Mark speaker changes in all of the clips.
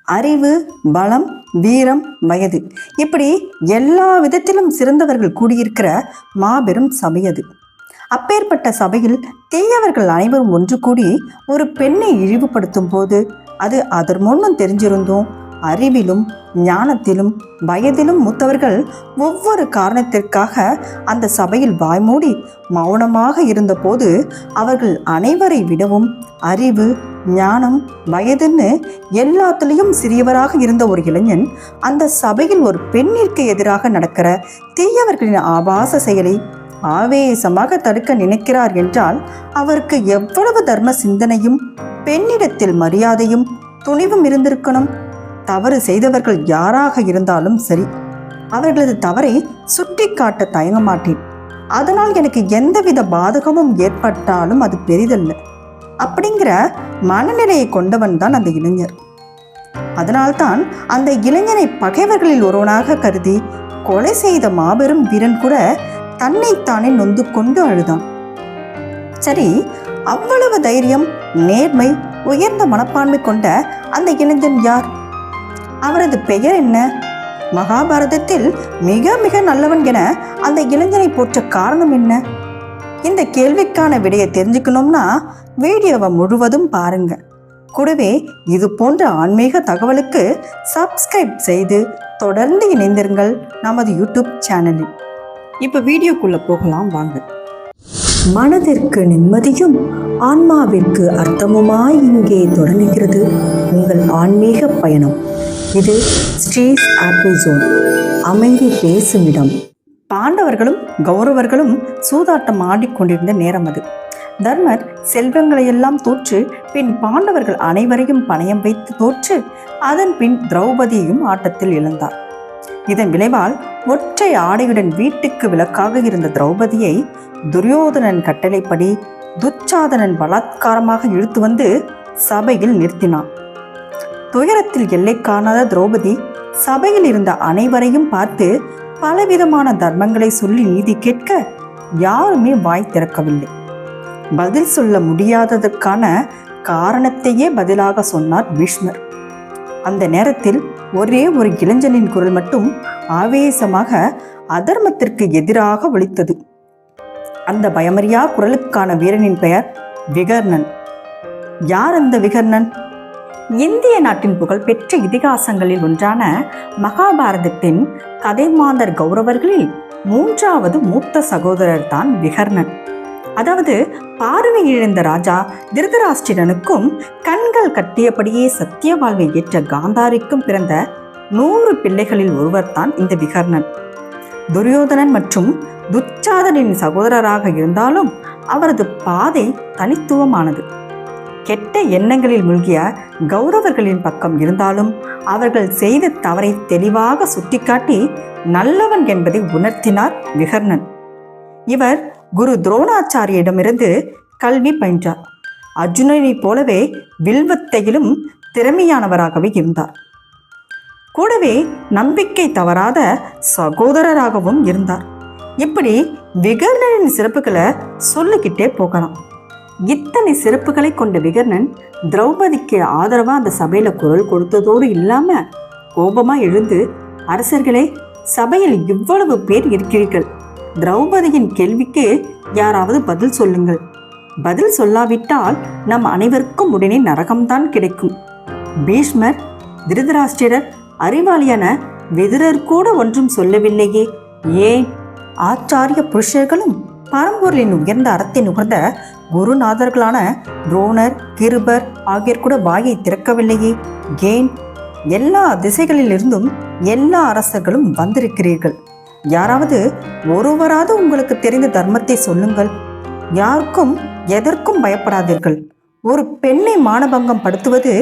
Speaker 1: அறிவு, பலம், வீரம், வயது, இப்படி எல்லா விதத்திலும் சிறந்தவர்கள் கூடியிருக்கிற மாபெரும் சபை அது. அப்பேற்பட்ட சபையில் தீயவர்கள் அனைவரும் ஒன்று கூடி ஒரு பெண்ணை இழிவுபடுத்தும் போது அது அதன் முன்னும் தெரிஞ்சிருந்தும் அறிவிலும் ஞானத்திலும் வயதிலும் மூத்தவர்கள் ஒவ்வொரு காரணத்திற்காக அந்த சபையில் வாய்மூடி மௌனமாக இருந்தபோது அவர்கள் அனைவரை விடவும் அறிவு, ஞானம், வயதுன்னு எல்லாத்துலேயும் சிறியவராக இருந்த ஒரு இளைஞன் அந்த சபையில் ஒரு பெண்ணிற்கு எதிராக நடக்கிற தீயவர்களின் ஆபாச செயலை ஆவேசமாக தடுக்க நினைக்கிறார் என்றால் அவருக்கு எவ்வளவு தர்ம சிந்தனையும் பெண்ணிடத்தில் மரியாதையும் துணிவும் இருந்திருக்கணும். தவறு செய்தவர்கள் யாராக இருந்தாலும் சரி, அவர்களது தவறை சுட்டி காட்ட தயங்க மாட்டேன். அதனால் எனக்கு எந்தவித பாதகமும் ஏற்பட்டாலும் அது பெரிதல்ல அப்படிங்கிற மனநிலையை கொண்டவன் தான் அந்த இளைஞர். அதனால்தான் அந்த இளைஞனை பகைவர்களில் ஒருவனாக கருதி கொலை செய்த மாபெரும் வீரன் கூட தன்னைத்தானே நொந்து கொண்டு அழுதான். சரி, அவ்வளவு தைரியம், நேர்மை, உயர்ந்த மனப்பான்மை கொண்ட அந்த இளைஞன் யார்? அவரது பெயர் என்ன? மகாபாரதத்தில் மிக மிக நல்லவன் என அந்த இளைஞனை போற்ற காரணம் என்ன? இந்த கேள்விக்கான விடையை தெரிஞ்சுக்கணும்னா வீடியோவை முழுவதும் பாருங்க. கூடவே இது போன்ற ஆன்மீக தகவலுக்கு சப்ஸ்கிரைப் செய்து தொடர்ந்து இணைந்திருங்கள் நமது யூடியூப் சேனலில். இப்போ வீடியோக்குள்ள போகலாம் வாங்க. மனதிற்கு நிம்மதியும் ஆன்மாவிற்கு அர்த்தமுமாய் இங்கே தொடங்குகிறது உங்கள் ஆன்மீக பயணம். இது ஸ்ரீஸ் ஹாப்பி ஜோன், அமைதி பேசும் இடம். பாண்டவர்களும் கௌரவர்களும் சூதாட்டம் ஆடிக்கொண்டிருந்த நேரம் அது. தர்மர் செல்வங்களையெல்லாம் தோற்று பின் பாண்டவர்கள் அனைவரையும் பணயம் வைத்து தோற்று அதன் பின் திரௌபதியையும் ஆட்டத்தில் இழந்தார். இதன் விளைவால் ஒற்றை ஆடையுடன் வீட்டுக்கு விலக்காக இருந்த திரௌபதியை துரியோதனன் கட்டளைப்படி துச்சாதனன் பலாத்காரமாக இழுத்து வந்து சபையில் நிறுத்தினான். துயரத்தில் எல்லை காணாத திரௌபதி சபையில் இருந்த அனைவரையும் பார்த்து பலவிதமான தர்மங்களை சொல்லி நீதி கேட்க யாருமே வாய் திறக்கவில்லை. பதில் சொல்ல முடியாததற்கான காரணத்தையே பதிலாக சொன்னார் பீஷ்மர். அந்த நேரத்தில் ஒரே ஒரு இளைஞனின் குரல் மட்டும் ஆவேசமாக அதர்மத்திற்கு எதிராக ஒலித்தது. அந்த பயமறியா குரலுக்கான வீரனின் பெயர் விகர்ணன். யார் அந்த விகர்ணன்? இந்திய நாட்டின் புகழ்பெற்ற இதிகாசங்களில் ஒன்றான மகாபாரதத்தின் கதைமாந்தர் கௌரவர்களில் மூன்றாவது மூத்த சகோதரர் தான் விகர்ணன். அதாவது பார்வை இழந்த ராஜா திருதராஷ்டிரனுக்கும் கண்கள் கட்டியபடியே சத்திய வாழ்வை ஏற்ற காந்தாரிக்கும் பிறந்த 100 பிள்ளைகளில் ஒருவர் தான் இந்த விகர்ணன். துரியோதனன் மற்றும் துச்சாதனின் சகோதரராக இருந்தாலும் அவரது பாதை தனித்துவமானது. கெட்ட எண்ணங்களில் மூழ்கிய கௌரவர்களின் பக்கம் இருந்தாலும் அவர்கள் செய்த தவறை தெளிவாக சுட்டிக்காட்டி நல்லவன் என்பதை உணர்த்தினார் விகர்ணன். இவர் குரு துரோணாச்சாரியரிடமிருந்து கல்வி பயின்றார். அர்ஜுனனைப் போலவே வில்வத்தையிலும் திறமையானவராகவே இருந்தார். கூடவே நம்பிக்கை தவறாத சகோதரராகவும் இருந்தார். இப்படி விகர்ணனின் சிறப்புகளை சொல்லிக்கிட்டே போகலாம். இத்தனை சிறப்புகளை கொண்ட விகர்ணன் திரௌபதிக்கு ஆதரவாக அந்த சபையில குரல் கொடுத்ததோடு இல்லாம கோபமா எழுந்து, அரசர்களே, சபையில் இவ்வளவு பேர் இருக்கிறீர்கள், திரௌபதியின் கேள்விக்கு யாராவது பதில் சொல்லுங்கள். பதில் சொல்லாவிட்டால் நம் அனைவருக்கும் உடனே நரகம்தான் கிடைக்கும். பீஷ்மர், திருதராஷ்டிரர், அறிவாளியான விதுரர் கூட ஒன்றும் சொல்லவில்லையே, ஏன்? ஆச்சாரிய புருஷர்களும் பரம்பொருளின் உயர்ந்த அறத்தை நுகர்ந்த குருநாதர்களான துரோணர், கிருபர் ஆகியோர் கூட வாயை திறக்கவில்லையே, ஏன்? எல்லா திசைகளிலிருந்தும் எல்லா அரசர்களும் வந்திருக்கிறீர்கள். யாராவது ஒருவராவது உங்களுக்கு தெரிந்த தர்மத்தை சொல்லுங்கள். யாருக்கும் எதற்கும் பயப்படாதீர்கள். ஒரு பெண்ணை மானபங்கம் படுத்துவது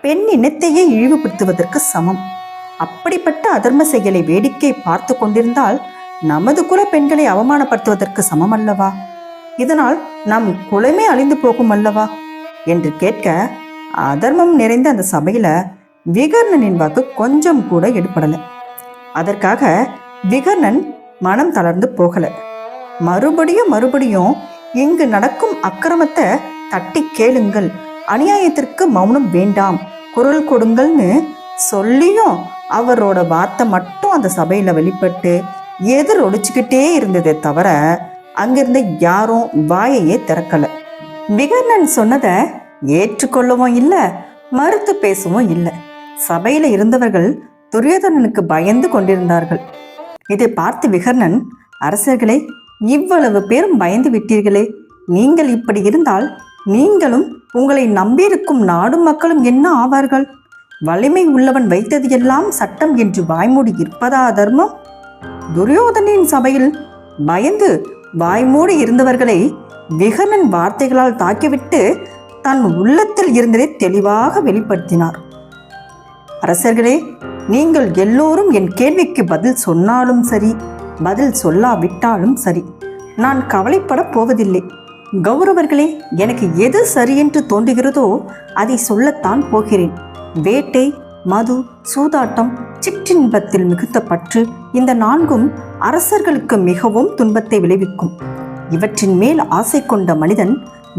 Speaker 1: பெண் இனத்தையே இழிவுபடுத்துவதற்கு சமம். அப்படிப்பட்ட அதர்ம செயலை வேடிக்கை பார்த்து கொண்டிருந்தால் நமது குல பெண்களை அவமானப்படுத்துவதற்கு சமம் அல்லவா? இதனால் நம் குலமே அழிந்து போகும் அல்லவா என்று கேட்க அதர்மம் நிறைந்த அந்த சபையில விகர்ணனின் வாக்கு கொஞ்சம் கூட எடுபடல. அதற்காக விகர்ணன் மனம் தளர்ந்து போகல. மறுபடியும் இங்கு நடக்கும் அக்கிரமத்தை தட்டி கேளுங்கள், அநியாயத்திற்கு மௌனம் வேண்டாம், குரல் கொடுங்கள்னு சொல்லியும் அவரோட வார்த்தை மட்டும் அந்த சபையில வெளிப்பட்டு எதிரொலிச்சுக்கிட்டே இருந்ததே தவிர அங்கிருந்த யாரும் வாயையே திறக்கல. விகர்ணன் சொன்னதை ஏற்றுக்கொள்ளவும் இல்லை, மறுத்து பேசவும் இல்லை. சபையில இருந்தவர்கள் துரியோதனனுக்கு பயந்து கொண்டிருந்தார்கள். இதை பார்த்து விகர்ணன், அரசர்களே, இவ்வளவு பேரும் பயந்து விட்டீர்களே, நீங்கள் இப்படி இருந்தால் நீங்களும் உங்களை நம்பியிருக்கும் நாடும் மக்களும் என்ன ஆவார்கள்? வலிமை உள்ளவன் வைத்தது எல்லாம் சட்டம் என்று வாய்மூடி இருப்பதா தர்மம்? துரியோதனின் சபையில் பயந்து வாய்மூடி இருந்தவர்களை விகர்ணன் வார்த்தைகளால் தாக்கிவிட்டு தன் உள்ளத்தில் இருந்ததை தெளிவாக வெளிப்படுத்தினார். அரசர்களே, நீங்கள் எல்லோரும் என் கேள்விக்கு பதில் சொன்னாலும் சரி, பதில் சொல்லாவிட்டாலும் சரி, நான் கவலைப்பட போவதில்லை. கௌரவர்களே, எனக்கு எது சரியென்று தோன்றுகிறதோ அதை சொல்லத்தான் போகிறேன். வேட்டை, மது, சூதாட்டம், சிற்றின்பத்தில் மிகுந்த பற்று, இந்த நான்கும் அரசர்களுக்கு மிகவும் துன்பத்தை விளைவிக்கும். இவற்றின் மேல் ஆசை கொண்ட மனிதன்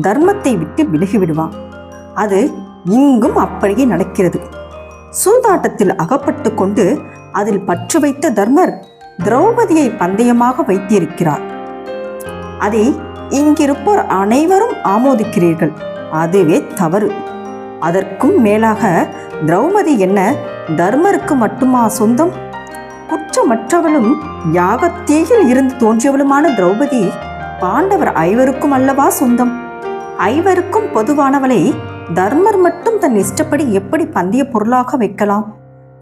Speaker 1: தர்மத்தை விட்டு விலகிவிடுவான். அது இங்கும் அப்படியே நடக்கிறது. சூதாட்டத்தில் அகப்பட்டு கொண்டு அதில் பற்று வைத்த தர்மர் திரௌபதியை பந்தயமாக வைத்திருக்கிறார். அதை இங்கிருப்போர் அனைவரும் ஆமோதிக்கிறீர்கள். அதுவே தவறு. அதற்கும் மேலாக திரௌபதி என்ன தர்மருக்கு மட்டுமா சொந்தம்? குற்றமற்றவளும் யாகத்தீயில் இருந்து தோன்றியவளுமான திரௌபதி பாண்டவர் ஐவருக்கும் அல்லவா சொந்தம். ஐவருக்கும் பொதுவானவளை தர்மர் மட்டும் தன் இஷ்டப்படி எப்படி பந்தய பொருளாக வைக்கலாம்?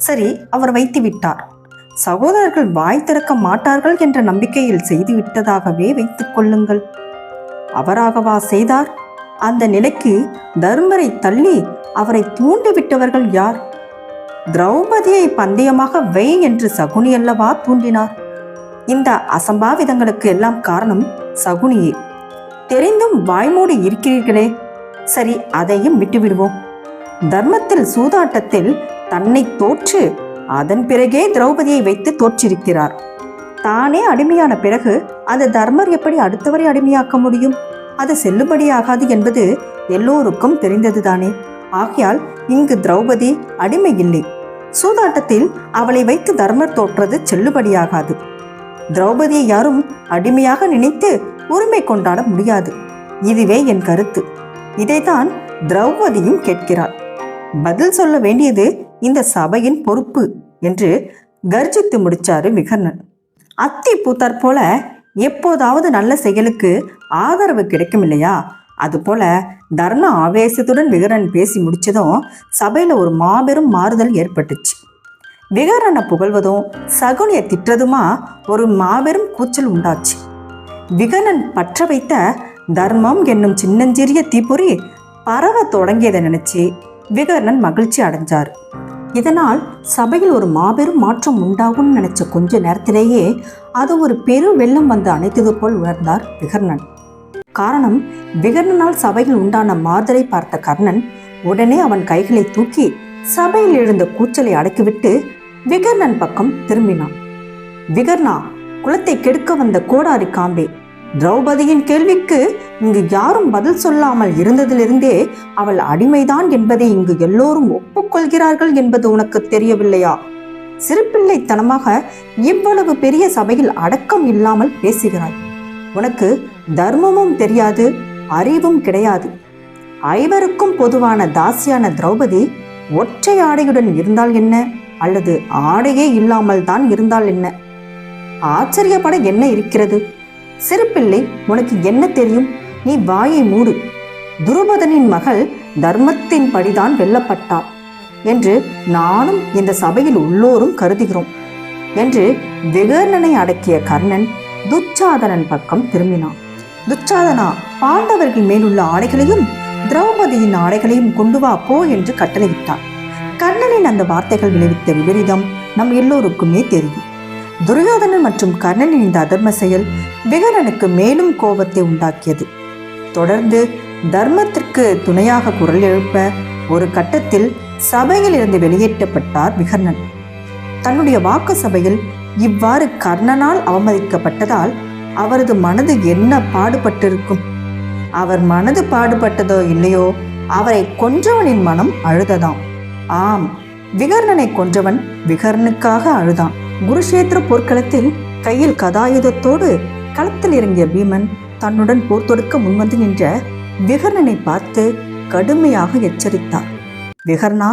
Speaker 1: சரி, அவர் வைத்து விட்டார். சகோதரர்கள் வாய் திறக்க மாட்டார்கள் என்ற நம்பிக்கையில் செய்து விட்டதாகவே வைத்துக் கொள்ளுங்கள். அவராகவா செய்தார்? அந்த நிலைக்கு தர்மரை தள்ளி அவரை தூண்டிவிட்டவர்கள் யார்? திரௌபதியை பந்தயமாக வை என்று சகுனி அல்லவா தூண்டினார். இந்த அசம்பாவிதங்களுக்கு எல்லாம் காரணம் சகுனியே. தெரிந்தும் வாய்மூடி இருக்கிறீர்களே. சரி, அதையும் விட்டுவிடுவோம். தர்மத்தில் சூதாட்டத்தில் தன்னை தோற்று அதன் பிறகே திரௌபதியை வைத்து தோற்றிருக்கிறார். தானே அடிமையான பிறகு அந்த தர்மர் எப்படி அடுத்தவரை அடிமையாக்க முடியும்? அது செல்லுபடியாகாது என்பது எல்லோருக்கும் தெரிந்ததுதானே. ஆகையால் இங்கு திரௌபதி அடிமை இல்லை. சூதாட்டத்தில் அவளை வைத்து தர்மர் தோற்றது செல்லுபடியாகாது. திரௌபதியை யாரும் அடிமையாக நினைத்து உரிமை கொண்டாட முடியாது. இதுவே என் கருத்து. இதைத்தான் திரௌபதியும் கேட்கிறாள். பதில் சொல்ல வேண்டியது இந்த சபையின் பொறுப்பு என்று கர்ஜித்து முடிச்சாரு விகர்ணன். அத்தி பூத்தார் போல எப்போதாவது நல்ல செயலுக்கு ஆதரவு கிடைக்கும் இல்லையா? அதுபோல தர்ம ஆவேசத்துடன் விகரன் பேசி முடிச்சதும் சபையில ஒரு மாபெரும் மாறுதல் ஏற்பட்டுச்சு. விகரனை புகழ்வதும் சகுனியை திட்டதுமா ஒரு மாபெரும் கூச்சல் உண்டாச்சு. விகரன் பற்ற வைத்த தர்மம் என்னும் சின்னஞ்சிறிய தீப்பொறி பரவ தொடங்கியதை நினைச்சு விகர்ணன் மகிழ்ச்சி அடைஞ்சார். இதனால் சபையில் ஒரு மாபெரும் மாற்றம் உண்டாகும்னு நினைச்ச கொஞ்ச நேரத்திலேயே அது ஒரு பெரு வெள்ளம் வந்து அணைத்தது போல் உணர்ந்தார் விகர்ணன். காரணம், விகர்ணனால் சபையில் உண்டான மாறுதலை பார்த்த கர்ணன் உடனே அவன் கைகளை தூக்கி சபையில் எழுந்த கூச்சலை அடக்கிவிட்டு விகர்ணன் பக்கம் திரும்பினான். விகர்ணா, குலத்தை கெடுக்க வந்த கோடாரி காம்பே, திரௌபதியின் கேள்விக்கு இங்கு யாரும் பதில் சொல்லாமல் இருந்ததிலிருந்தே அவள் அடிமைதான் என்பதை இங்கு எல்லோரும் ஒப்புக்கொள்கிறார்கள் என்பது உனக்கு தெரியவில்லையா? சிறுபிள்ளைத்தனமாக இவ்வளவு பெரிய சபையில் அடக்கம் இல்லாமல் பேசுகிறாய். உனக்கு தர்மமும் தெரியாது, அறிவும் கிடையாது. ஐவருக்கும் பொதுவான தாசியான திரௌபதி ஒற்றை ஆடையுடன் இருந்தால் என்ன, அல்லது ஆடையே இல்லாமல் தான் இருந்தால் என்ன? ஆச்சரியப்பட என்ன இருக்கிறது? சிறுபிள்ளை, உனக்கு என்ன தெரியும்? நீ வாயை மூடு. துருபதனின் மகள் தர்மத்தின் படிதான் வெல்லப்பட்டாள் என்று நானும் இந்த சபையில் உள்ளோரும் கருதுகிறோம் என்று விகர்ணனை அடக்கிய கர்ணன் துச்சாதனன் பக்கம் திரும்பினான். துச்சாதனா, பாண்டவர்கள் மேலுள்ள ஆடைகளையும் திரௌபதியின் ஆடைகளையும் கொண்டு வா போ என்று கட்டளையிட்டான். கர்ணனின் அந்த வார்த்தைகள் விளைவித்த விபரீதம் நம் எல்லோருக்குமே தெரியும். துரியோதனன் மற்றும் கர்ணனின் இந்த அதர்ம செயல் விகரனுக்கு மேலும் கோபத்தை உண்டாக்கியது. தொடர்ந்து தர்மத்திற்கு துணையாக குரல் எழுப்ப ஒரு கட்டத்தில் சபையில் இருந்து வெளியேற்றப்பட்டார் விகர்ணன். தன்னுடைய வாக்கு சபையில் இவ்வாறு கர்ணனால் அவமதிக்கப்பட்டதால் அவரது மனது என்ன பாடுபட்டிருக்கும்? அவர் மனது பாடுபட்டதோ இல்லையோ, அவரை கொன்றவனின் மனம் அழுததாம். ஆம், விகர்ணனை கொன்றவன் விகர்ணனுக்காக அழுதான். குருஷேத்திர போர்க்களத்தில் கையில் கதாயுதத்தோடு களத்தில் இறங்கிய பீமன் தன்னுடன் போர் தொடுக்க முன்வந்து நின்ற விகர்ணனை பார்த்து கடுமையாக எச்சரித்தார். விகர்ணா,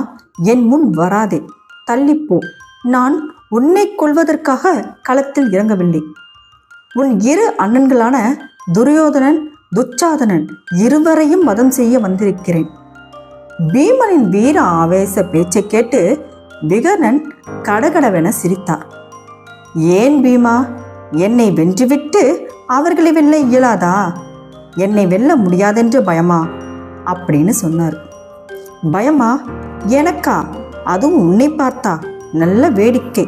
Speaker 1: என் முன் வராதே, தள்ளிப்போ. நான் உன்னை கொல்வதற்காக களத்தில் இறங்கவில்லை. உன் இரு அண்ணன்களான துரியோதனன், துச்சாதனன் இருவரையும் வதம் செய்ய வந்திருக்கிறேன். பீமனின் வீர ஆவேச பேச்சை கேட்டு விகர்ணன் கடகடவென சிரித்தார். ஏன் பீமா, என்னை வென்றுவிட்டு அவர்களை வெல்ல இயலாதா? என்னை வெல்ல முடியாதென்று பயமா அப்படின்னு சொன்னார். பயமா? எனக்கா? அதுவும் உன்னை பார்த்தா? நல்ல வேடிக்கை.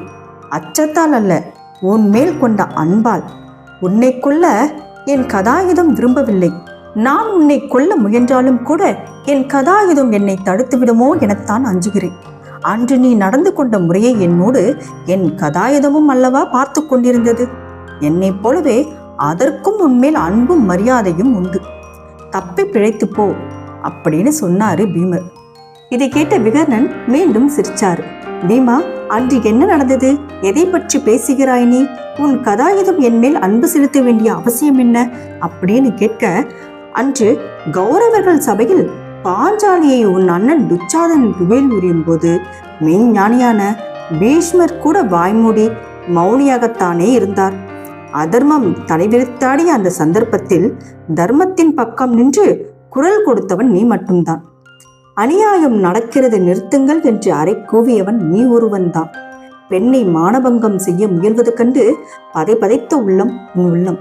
Speaker 1: அச்சத்தால் அல்ல, உன் மேல் கொண்ட அன்பால். உன்னை கொல்ல என் கதாயுதம் விரும்பவில்லை. நான் உன்னை கொல்ல முயன்றாலும் கூட என் கதாயுதம் என்னை தடுத்து விடுமோ எனத்தான் அஞ்சுகிறேன். அன்று நீ நடந்து கொண்ட முறையை என்னோடு என் கதாயுதமும் அல்லவா பார்த்து கொண்டிருந்தது. என்னைப் போலவே அதற்கும் உன்மேல் அன்பும் மரியாதையும் உண்டு. தப்பி பிழைத்து போ அப்படின்னு சொன்னாரு பீமர். இதை கேட்ட விகர்ணன் மீண்டும் சிரிச்சாரு. பீமா, அன்று என்ன நடந்தது? எதை பற்றி பேசுகிறாய் நீ? உன் கதாயுதம் என் மேல் அன்பு செலுத்த வேண்டிய அவசியம் என்ன அப்படின்னு கேட்க, அன்று கௌரவர்கள் சபையில் பாஞ்சாலியை உன் அண்ணன் துச்சாதனன் குவேல் உரியும் போது மெய்ஞானியான பீஷ்மர் கூட வாய்மூடி மௌனியாகத்தானே இருந்தார். அதர்மம் தலைவிரித்தாடிய அந்த சந்தர்ப்பத்தில் தர்மத்தின் பக்கம் நின்று குரல் கொடுத்தவன் நீ மட்டும்தான். அநியாயம் நடக்கிறது, நிறுத்துங்கள் என்று அறை கூவியவன் நீ ஒருவன்தான். பெண்ணை மானபங்கம் செய்ய முயல்வது கண்டு பதைத்த உள்ளம் உன் உள்ளம்.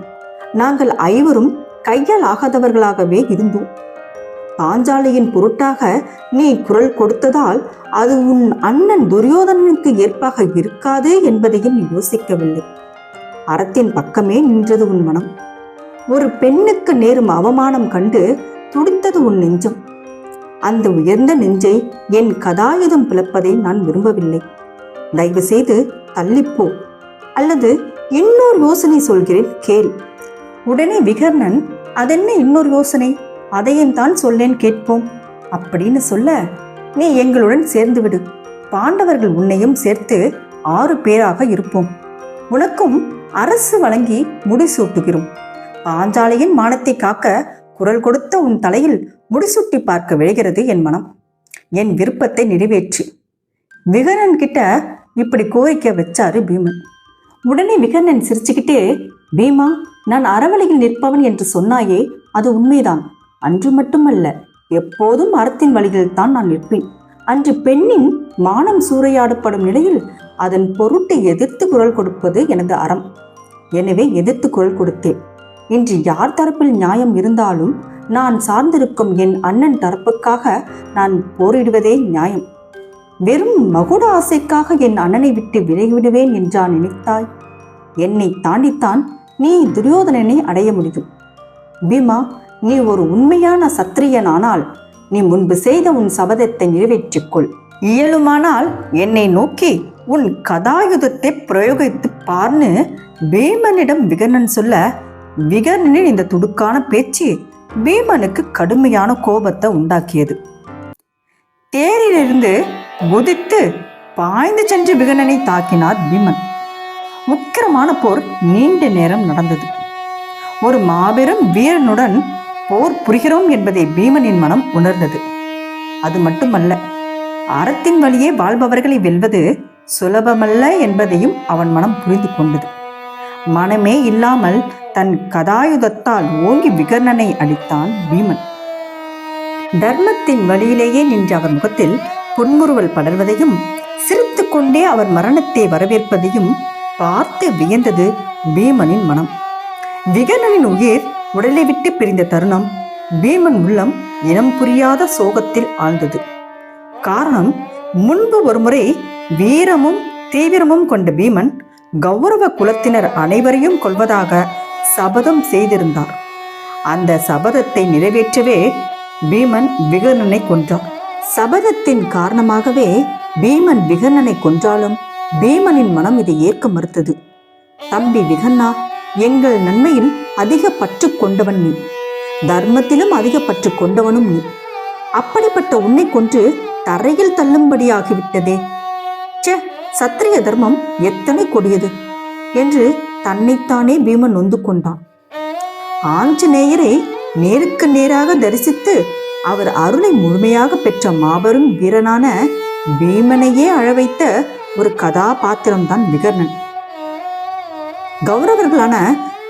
Speaker 1: நாங்கள் ஐவரும் கையால் ஆகாதவர்களாகவே இருந்தோம். பாஞ்சாலியின் பொருட்டாக நீ குரல் கொடுத்ததால் அது உன் அண்ணன் துரியோதனனுக்கு ஏற்பாக இருக்காது என்பதையும் நீ யோசிக்கவில்லை. அறத்தின் பக்கமே நின்றது உன் மனம். ஒரு பெண்ணுக்கு நேரும் அவமானம் கண்டு துடித்தது உன் நெஞ்சம். அந்த உயர்ந்த நெஞ்சை என் கதாயுதம் பிளப்பதை நான் விரும்பவில்லை. தயவு செய்து தள்ளிப்போ, அல்லது இன்னொரு யோசனை சொல்கிறேன் கேள். உடனே விகர்ணன், அதென்ன இன்னொரு யோசனை? அதையும் தான் சொல்லேன், கேட்போம் அப்படின்னு சொல்ல, நீ எங்களுடன் சேர்ந்து விடு. பாண்டவர்கள் உன்னையும் சேர்த்து 6 பேராக இருப்போம். உனக்கும் அரசு வழங்கி முடிசூட்டுகிறோம். பாஞ்சாலியின் மானத்தை காக்க குரல் கொடுத்த உன் தலையில் முடிசூட்டி பார்க்க விழுகிறது என் மனம். என் விருப்பத்தை நிறைவேற்றி. விகர்ணன் கிட்ட இப்படி கோரிக்கை வச்சாரு பீமன். உடனே விகர்ணன் சிரிச்சுக்கிட்டே, பீமா, நான் அறவழியில் நிற்பவன் என்று சொன்னாயே, அது உண்மைதான். அன்று மட்டுமல்ல, எப்போதும் அறத்தின் வழியில் தான் நான் நிற்பேன். அன்று பெண்ணின் மானம் சூறையாடப்படும் நிலையில் அதன் பொருட்டை எதிர்த்து குரல் கொடுப்பது எனது அறம். எனவே எதிர்த்து குரல் கொடுத்தேன். இன்று யார் தரப்பில் நியாயம் இருந்தாலும் நான் சார்ந்திருக்கும் என் அண்ணன் தரப்புக்காக நான் போரிடுவதே நியாயம். வெறும் மகுட ஆசைக்காக என் அண்ணனை விட்டு விலகிவிடுவேன் என்றா நினைத்தாய்? என்னை தாண்டித்தான் நீ துரியோதனனை அடைய முடியும். பீமா, நீ ஒரு உண்மையான சத்திரியனானால் நீ முன்பு செய்த உன் சபதத்தை நிறைவேற்றிக்கொள். இயலுமானால் என்னை நோக்கி உன் கதாயுதத்தை பிரயோகித்து பார்னு பீமனிடம் விகர்ணன் சொல்ல, விகர்ணனின் இந்த துடுக்கான பேச்சு பீமனுக்கு கடுமையான கோபத்தை உண்டாக்கியது. தேரிலிருந்து குதித்து பாய்ந்து சென்று விகர்ணனை தாக்கினார் பீமன். உக்கிரமான போர் நீண்ட நேரம் நடந்தது. ஒரு மாபெரும் வீரனுடன் போர் புரிகிறோம் என்பதை பீமனின் மனம் உணர்ந்தது. அது மட்டுமல்ல, அறத்தின் வழியே வாழ்பவர்களை வெல்வது சுலபமல்ல என்பதையும் அவன் மனம் புரிந்து கொண்டது. மனமே இல்லாமல் தன் கதாயுதத்தால் ஓங்கி விகர்ணனை அடித்தான் பீமன். தர்மத்தின் வழியிலேயே நின்ற அவர் முகத்தில் புன்முறுவல் படர்வதையும் சிரித்து கொண்டே அவர் மரணத்தை வரவேற்பதையும் பார்த்து வியந்தது பீமனின் மனம். விகர்ணனின் உயிர் உடலை விட்டு பிரிந்த தருணம் பீமன் உள்ளம் இனம் புரியாத சோகத்தில் ஆழ்ந்தது. காரணம், முன்பு ஒருமுறை வீரமும் தீவிரமும் கொண்ட பீமன் கௌரவ குலத்தினர் அனைவரையும் கொல்வதாக சபதம் செய்திருந்தார். அந்த சபதத்தை நிறைவேற்றவே பீமன் விகர்ணனை கொன்றார். சபதத்தின் காரணமாகவே பீமன் விகர்ணனை கொன்றாலும் பீமனின் மனம் இதை ஏற்க மறுத்தது. தம்பி விகர்ணா, எங்கள் நன்மையில் அதிக பற்று கொண்டவன் நீ, தர்மத்திலும் அதிக பற்று கொண்டவனும் நீ. அப்படிப்பட்ட உன்னை கொன்று தரையில் தள்ளும்படியாகிவிட்டதே, ச்சே, சத்திரிய தர்மம் எத்தனை கொடியது என்று தன்னைத்தானே பீமன் நொந்து கொண்டான். ஆஞ்சநேயரை நேருக்கு நேராக தரிசித்து அவர் அருளை முழுமையாக பெற்ற மாபெரும் வீரனான பீமனையே அழவைத்த ஒரு கதாபாத்திரம்தான் விகர்ணன். கௌரவர்களான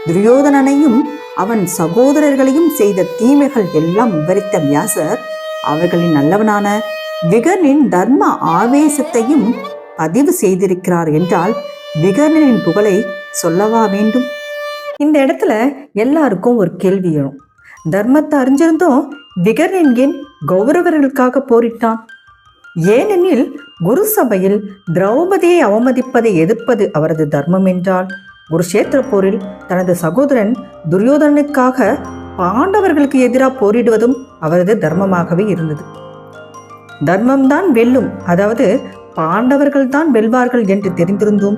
Speaker 1: துரியோதனனையும் அவன் சகோதரர்களையும் செய்த தீமைகள் எல்லாம் விவரித்த வியாசர் அவர்களின் நல்லவனான விகர்ணனின் தர்ம ஆவேசத்தையும் பதிவு செய்திருக்கிறார் என்றால் விகர்ணனின் புகழை சொல்லவா வேண்டும்? இந்த இடத்துல எல்லாருக்கும் ஒரு கேள்வி எழும். தர்மத்தை அறிஞ்சிருந்தும் விகர்ணன் ஏன் கௌரவர்களுக்காக போரிட்டான்? ஏனெனில் குரு சபையில் திரௌபதியை அவமதிப்பதை எதிர்ப்பது அவரது தர்மம் என்றால், குருஷேத்திர போரில் தனது சகோதரன் துரியோதனனுக்காக பாண்டவர்களுக்கு எதிராக போரிடுவதும் அவரது தர்மமாகவே இருந்தது. தர்மம்தான் வெல்லும், அதாவது பாண்டவர்கள் தான் வெல்வார்கள் என்று தெரிந்திருந்தும்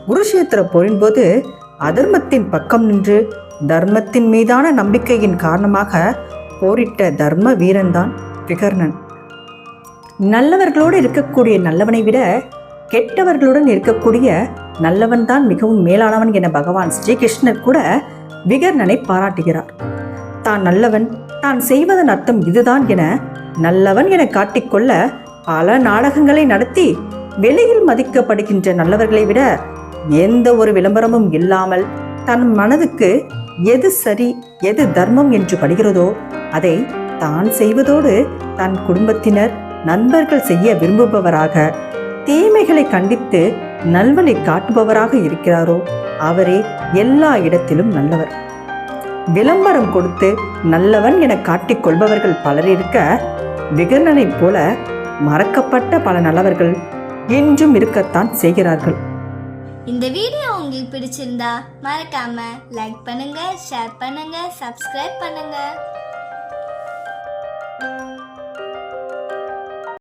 Speaker 1: குருஷேத்திர போரின் போது அதர்மத்தின் பக்கம் நின்று தர்மத்தின் மீதான நம்பிக்கையின் காரணமாக போரிட்ட தர்ம வீரன்தான் விகர்ணன். நல்லவர்களோடு இருக்கக்கூடிய நல்லவனை விட கெட்டவர்களுடன் இருக்கக்கூடிய நல்லவன் தான் மிகவும் மேலானவன் என பகவான் ஸ்ரீகிருஷ்ணர் கூட விகர்ணனை பாராட்டுகிறார். தான் நல்லவன், தான் செய்வதன் அர்த்தம் இதுதான் என நல்லவன் என காட்டிக்கொள்ள பல நாடகங்களை நடத்தி வெளியில் மதிக்கப்படுகின்ற நல்லவர்களை விட எந்த ஒரு விளம்பரமும் இல்லாமல் தன் மனதுக்கு எது சரி எது தர்மம் என்று படுகிறதோ அதை தான் செய்வதோடு தன் குடும்பத்தினர் நண்பர்கள் செய்ய விரும்புபவராக, தீமைகளை கண்டித்து நல்வழி காட்டுபவராக இருக்கிறாரோ அவரே எல்லா இடத்திலும் நல்லவர். விளம்பரம் கொடுத்து நல்லவன் என காட்டிக்கொள்பவர்கள் பலர் இருக்க, விகர்ணனைப் போல மறக்கப்பட்ட பல நல்லவர்கள் இன்றும் இருக்கத்தான் செய்கிறார்கள்.
Speaker 2: இந்த வீடியோ உங்களுக்கு பிடிச்சிருந்தா மறக்காம லைக் பண்ணுங்க, ஷேர் பண்ணுங்க, சப்ஸ்கிரைப் பண்ணுங்க.